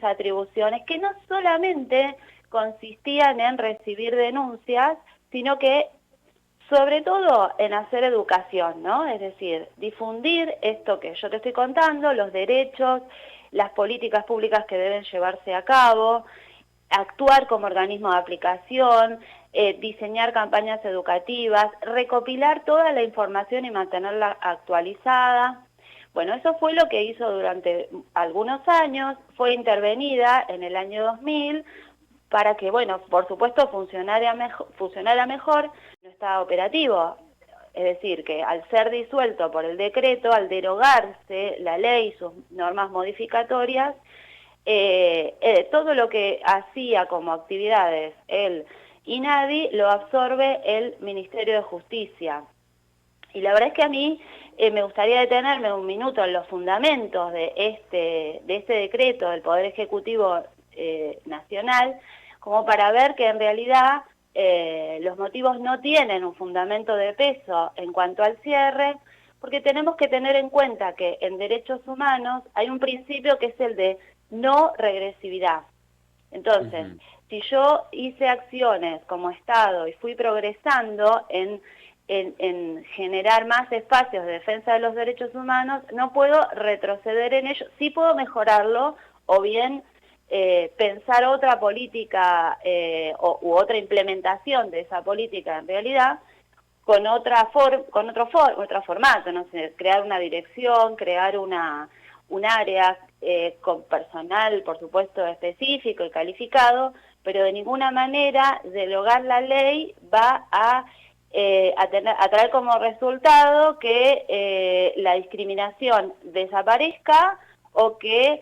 atribuciones que no solamente consistían en recibir denuncias, sino que sobre todo en hacer educación, ¿no? Es decir, difundir esto que yo te estoy contando, los derechos, las políticas públicas que deben llevarse a cabo, actuar como organismo de aplicación, diseñar campañas educativas, recopilar toda la información y mantenerla actualizada. Bueno, eso fue lo que hizo durante algunos años, fue intervenida en el año 2000 para que, bueno, por supuesto funcionara mejor, no estaba operativo. Es decir, que al ser disuelto por el decreto, al derogarse la ley y sus normas modificatorias, todo lo que hacía como actividades el INADI lo absorbe el Ministerio de Justicia. Y la verdad es que a mí me gustaría detenerme un minuto en los fundamentos de este decreto del Poder Ejecutivo Nacional, como para ver que en realidad los motivos no tienen un fundamento de peso en cuanto al cierre, porque tenemos que tener en cuenta que en derechos humanos hay un principio que es el de no regresividad. Entonces, si yo hice acciones como Estado y fui progresando en generar más espacios de defensa de los derechos humanos, no puedo retroceder en ello, sí puedo mejorarlo o bien pensar otra política u otra implementación de esa política en realidad con otro formato, no sé, crear una dirección, crear un área con personal, por supuesto, específico y calificado, pero de ninguna manera derogar la ley va a traer como resultado que la discriminación desaparezca o que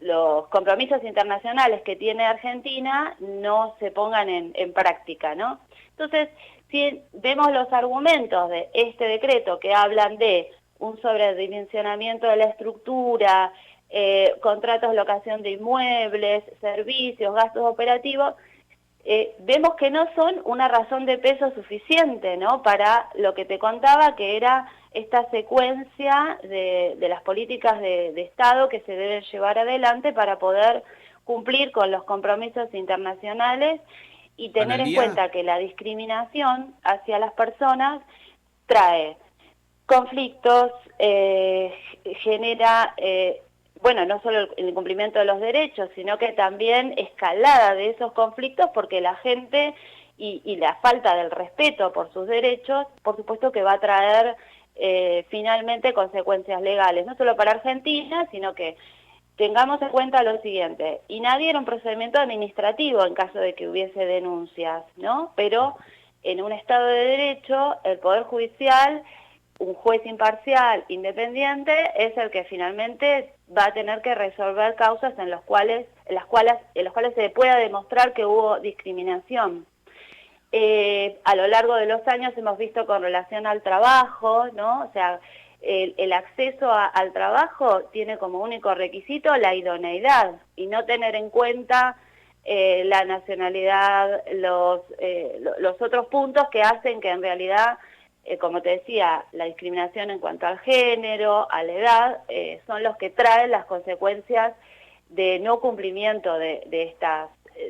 los compromisos internacionales que tiene Argentina no se pongan en práctica, ¿no? Entonces, si vemos los argumentos de este decreto que hablan de un sobredimensionamiento de la estructura, contratos de locación de inmuebles, servicios, gastos operativos, vemos que no son una razón de peso suficiente, ¿no?, para lo que te contaba, que era esta secuencia de las políticas de Estado que se deben llevar adelante para poder cumplir con los compromisos internacionales y tener en Analía, cuenta que la discriminación hacia las personas trae conflictos, genera, bueno, no solo el incumplimiento de los derechos, sino que también escalada de esos conflictos porque la gente y la falta del respeto por sus derechos, por supuesto que va a traer finalmente consecuencias legales, no solo para Argentina, sino que tengamos en cuenta lo siguiente: INADI era un procedimiento administrativo en caso de que hubiese denuncias, ¿no? Pero en un Estado de Derecho, el Poder Judicial, un juez imparcial, independiente, es el que finalmente va a tener que resolver causas en las cuales se pueda demostrar que hubo discriminación. A lo largo de los años hemos visto con relación al trabajo, ¿no? O sea, el acceso al trabajo tiene como único requisito la idoneidad y no tener en cuenta la nacionalidad, los otros puntos que hacen que en realidad, como te decía, la discriminación en cuanto al género, a la edad, son los que traen las consecuencias de no cumplimiento de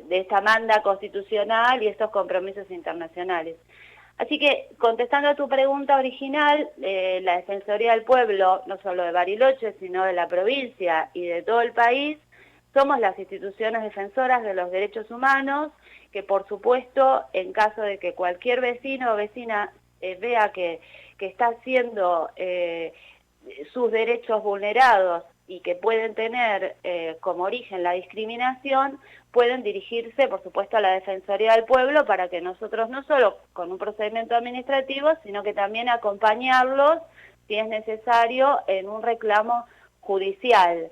esta manda constitucional y estos compromisos internacionales. Así que, contestando a tu pregunta original, la Defensoría del Pueblo, no solo de Bariloche, sino de la provincia y de todo el país, somos las instituciones defensoras de los derechos humanos, que por supuesto, en caso de que cualquier vecino o vecina vea que está siendo sus derechos vulnerados y que pueden tener como origen la discriminación, pueden dirigirse, por supuesto, a la Defensoría del Pueblo para que nosotros no solo con un procedimiento administrativo, sino que también acompañarlos, si es necesario, en un reclamo judicial.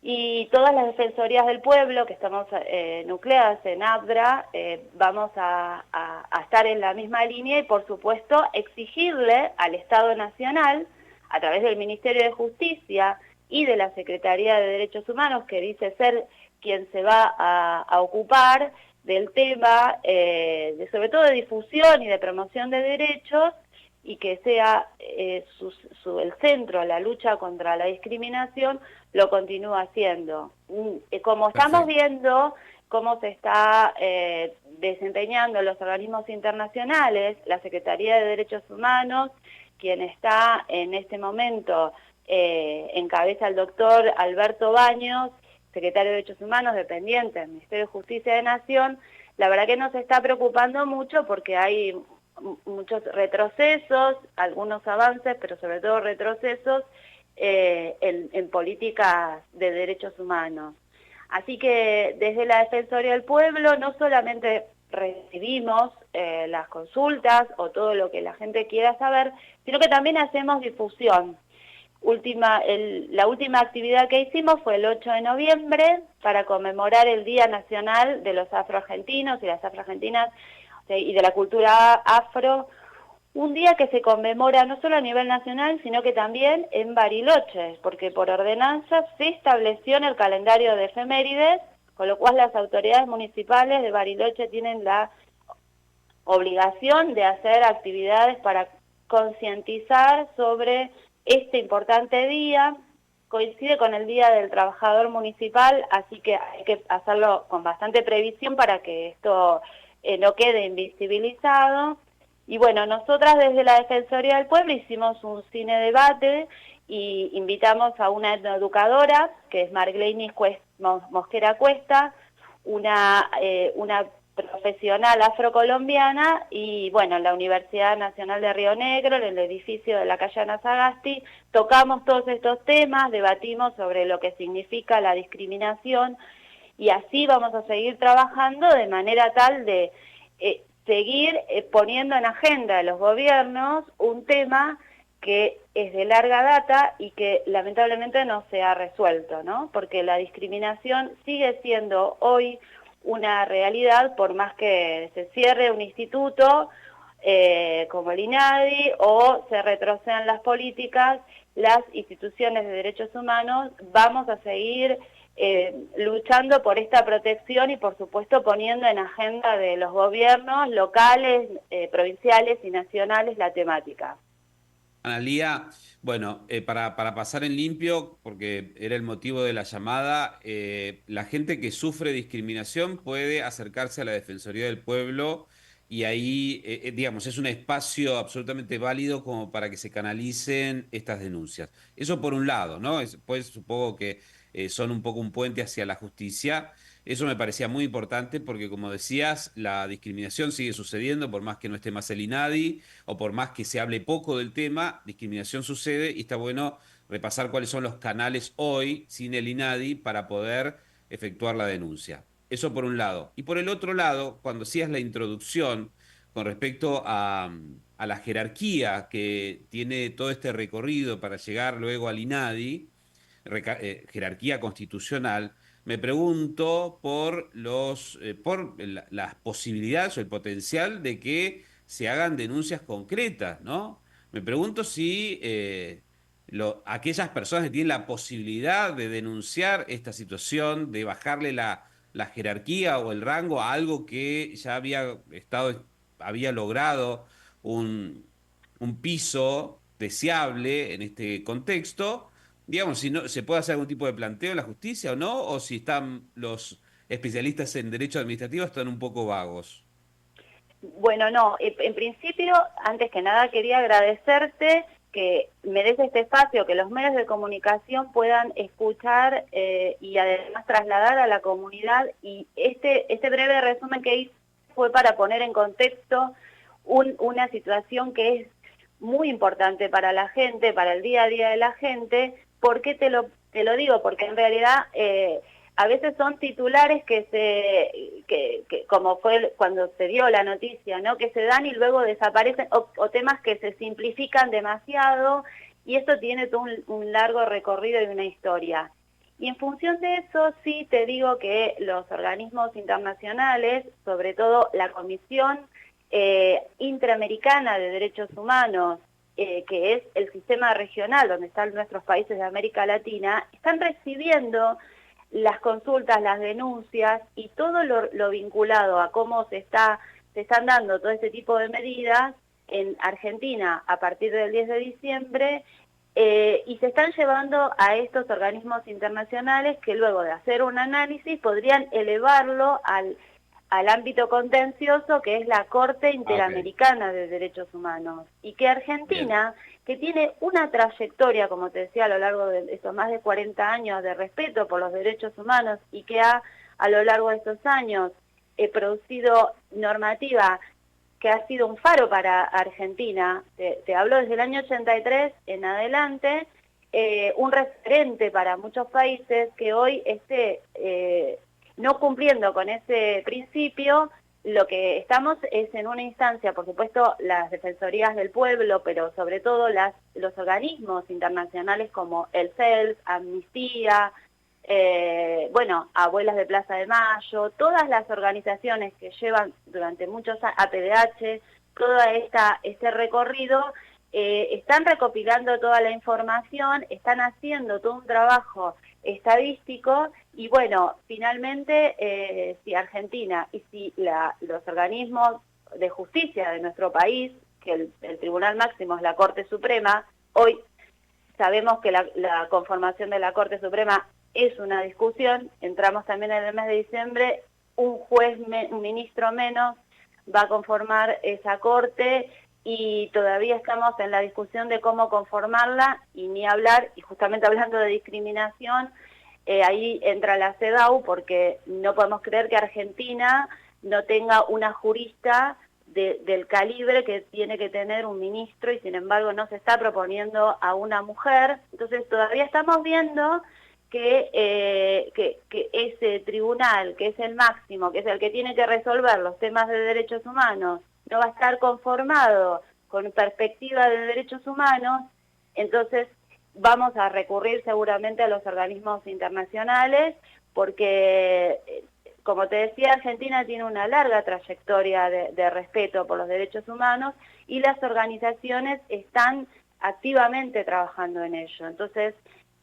Y todas las Defensorías del Pueblo, que estamos nucleadas en ABDRA, vamos a estar en la misma línea y, por supuesto, exigirle al Estado Nacional, a través del Ministerio de Justicia y de la Secretaría de Derechos Humanos, que dice ser quien se va a ocupar del tema, sobre todo de difusión y de promoción de derechos, y que sea el centro, la lucha contra la discriminación, lo continúa haciendo. Como estamos Perfecto. viendo cómo se está desempeñando los organismos internacionales, la Secretaría de Derechos Humanos, quien está en este momento encabeza el doctor Alberto Baños, secretario de Derechos Humanos, dependiente del Ministerio de Justicia de Nación, la verdad que nos está preocupando mucho porque hay muchos retrocesos, algunos avances, pero sobre todo retrocesos en políticas de derechos humanos. Así que desde la Defensoría del Pueblo no solamente recibimos las consultas o todo lo que la gente quiera saber, sino que también hacemos difusión. La última actividad que hicimos fue el 8 de noviembre para conmemorar el Día Nacional de los Afroargentinos y las Afroargentinas y de la cultura afro, un día que se conmemora no solo a nivel nacional, sino que también en Bariloche, porque por ordenanza se estableció en el calendario de efemérides, con lo cual las autoridades municipales de Bariloche tienen la obligación de hacer actividades para concientizar sobre este importante día. Coincide con el Día del Trabajador Municipal, así que hay que hacerlo con bastante previsión para que esto no quede invisibilizado. Y bueno, nosotras desde la Defensoría del Pueblo hicimos un cine debate y invitamos a una etnoeducadora, que es Margleni Mosquera Cuesta, una profesional afrocolombiana, y bueno, en la Universidad Nacional de Río Negro, en el edificio de la calle Ana Sagasti, tocamos todos estos temas, debatimos sobre lo que significa la discriminación, y así vamos a seguir trabajando de manera tal de seguir poniendo en agenda de los gobiernos un tema que es de larga data y que lamentablemente no se ha resuelto, ¿no? Porque la discriminación sigue siendo hoy una realidad, por más que se cierre un instituto como el INADI o se retrocedan las políticas, las instituciones de derechos humanos vamos a seguir luchando por esta protección y por supuesto poniendo en agenda de los gobiernos locales, provinciales y nacionales la temática. Analía, bueno, para pasar en limpio, porque era el motivo de la llamada, la gente que sufre discriminación puede acercarse a la Defensoría del Pueblo y ahí, digamos, es un espacio absolutamente válido como para que se canalicen estas denuncias. Eso por un lado, ¿no? Pues supongo que son un poco un puente hacia la justicia. Eso me parecía muy importante porque, como decías, la discriminación sigue sucediendo por más que no esté más el INADI o por más que se hable poco del tema, discriminación sucede y está bueno repasar cuáles son los canales hoy sin el INADI para poder efectuar la denuncia. Eso por un lado. Y por el otro lado, cuando hacías la introducción con respecto a la jerarquía que tiene todo este recorrido para llegar luego al INADI, jerarquía constitucional, me pregunto por las posibilidades o el potencial de que se hagan denuncias concretas, ¿no? Me pregunto si aquellas personas que tienen la posibilidad de denunciar esta situación, de bajarle la jerarquía o el rango a algo que ya había logrado un, un piso deseable en este contexto, digamos, si no, se puede hacer algún tipo de planteo en la justicia o no, o si están los especialistas en derecho administrativo están un poco vagos. Bueno, no, en principio, antes que nada quería agradecerte que me des este espacio, que los medios de comunicación puedan escuchar y además trasladar a la comunidad, y este breve resumen que hice fue para poner en contexto una situación que es muy importante para la gente, para el día a día de la gente. ¿Por qué te lo digo? Porque en realidad a veces son titulares que como fue cuando se dio la noticia, ¿no? Que se dan y luego desaparecen, o temas que se simplifican demasiado, y esto tiene todo un largo recorrido y una historia. Y en función de eso, sí te digo que los organismos internacionales, sobre todo la Comisión Interamericana de Derechos Humanos, que es el sistema regional donde están nuestros países de América Latina, están recibiendo las consultas, las denuncias y todo lo vinculado a cómo se están dando todo este tipo de medidas en Argentina a partir del 10 de diciembre y se están llevando a estos organismos internacionales que luego de hacer un análisis podrían elevarlo al ámbito contencioso que es la Corte Ah, ok, Interamericana de Derechos Humanos. Y que bien. Argentina, que tiene una trayectoria, como te decía, a lo largo de estos más de 40 años de respeto por los derechos humanos y que ha, a lo largo de estos años, producido normativa que ha sido un faro para Argentina, te hablo desde el año 83 en adelante, un referente para muchos países que hoy esté no cumpliendo con ese principio. Lo que estamos es en una instancia, por supuesto, las defensorías del pueblo, pero sobre todo los organismos internacionales como el CELS, Amnistía, bueno, Abuelas de Plaza de Mayo, todas las organizaciones que llevan durante muchos años, APDH, todo este recorrido, están recopilando toda la información, están haciendo todo un trabajo estadístico y bueno, finalmente si Argentina y si los organismos de justicia de nuestro país, que el Tribunal Máximo es la Corte Suprema, hoy sabemos que la conformación de la Corte Suprema es una discusión, entramos también en el mes de diciembre, un juez, un ministro menos va a conformar esa Corte y todavía estamos en la discusión de cómo conformarla y ni hablar, y justamente hablando de discriminación, ahí entra la CEDAW porque no podemos creer que Argentina no tenga una jurista del calibre que tiene que tener un ministro y sin embargo no se está proponiendo a una mujer. Entonces todavía estamos viendo que ese tribunal, que es el máximo, que es el que tiene que resolver los temas de derechos humanos, no va a estar conformado con perspectiva de derechos humanos, entonces vamos a recurrir seguramente a los organismos internacionales porque como te decía, Argentina tiene una larga trayectoria de respeto por los derechos humanos y las organizaciones están activamente trabajando en ello. Entonces,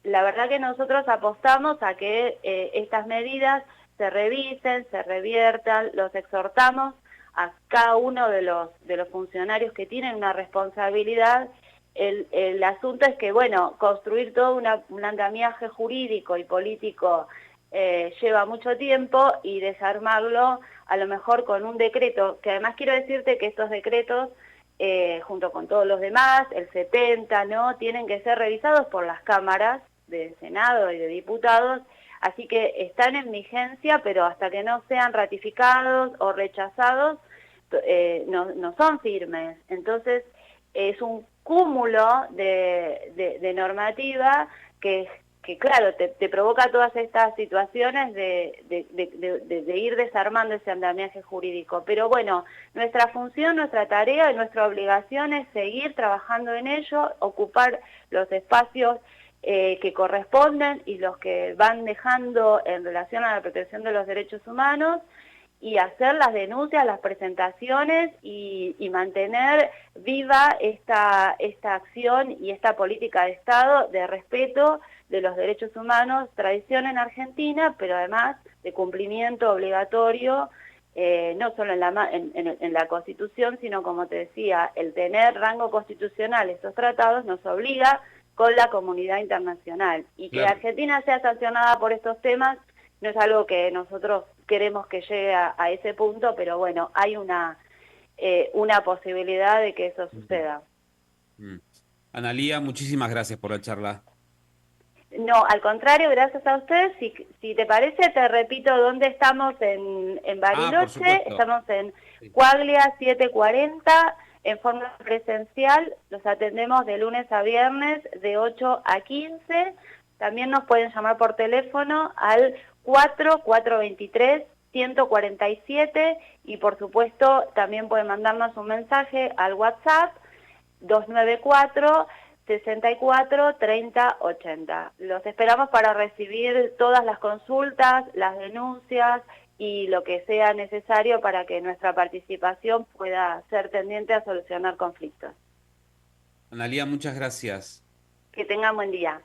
la verdad que nosotros apostamos a que estas medidas se revisen, se reviertan, los exhortamos a cada uno de los funcionarios que tienen una responsabilidad. El asunto es que, bueno, construir todo un andamiaje jurídico y político lleva mucho tiempo y desarmarlo a lo mejor con un decreto, que además quiero decirte que estos decretos, junto con todos los demás, el 70, ¿no?, tienen que ser revisados por las cámaras de Senado y de diputados, así que están en vigencia, pero hasta que no sean ratificados o rechazados, no son firmes. Entonces, es un cúmulo de normativa que claro, te provoca todas estas situaciones de ir desarmando ese andamiaje jurídico. Pero bueno, nuestra función, nuestra tarea y nuestra obligación es seguir trabajando en ello, ocupar los espacios que corresponden y los que van dejando en relación a la protección de los derechos humanos, y hacer las denuncias, las presentaciones y mantener viva esta acción y esta política de Estado de respeto de los derechos humanos, tradición en Argentina, pero además de cumplimiento obligatorio, no solo en la Constitución, sino como te decía, el tener rango constitucional, estos tratados nos obliga con la comunidad internacional. Y que Claro. Argentina sea sancionada por estos temas no es algo que nosotros queremos que llegue a ese punto, pero bueno, hay una posibilidad de que eso Mm, suceda. mm. Analía, muchísimas gracias por la charla. No, al contrario, gracias a ustedes. Si te parece, te repito dónde estamos en Ah, por Bariloche. supuesto. Estamos en Sí. Cuaglia 740, en forma presencial. Los atendemos de lunes a viernes de 8 a 15. También nos pueden llamar por teléfono al 4423-147 y por supuesto también pueden mandarnos un mensaje al WhatsApp 294 64 30 80. Los esperamos para recibir todas las consultas, las denuncias y lo que sea necesario para que nuestra participación pueda ser tendiente a solucionar conflictos. Analía, muchas gracias. Que tengan buen día.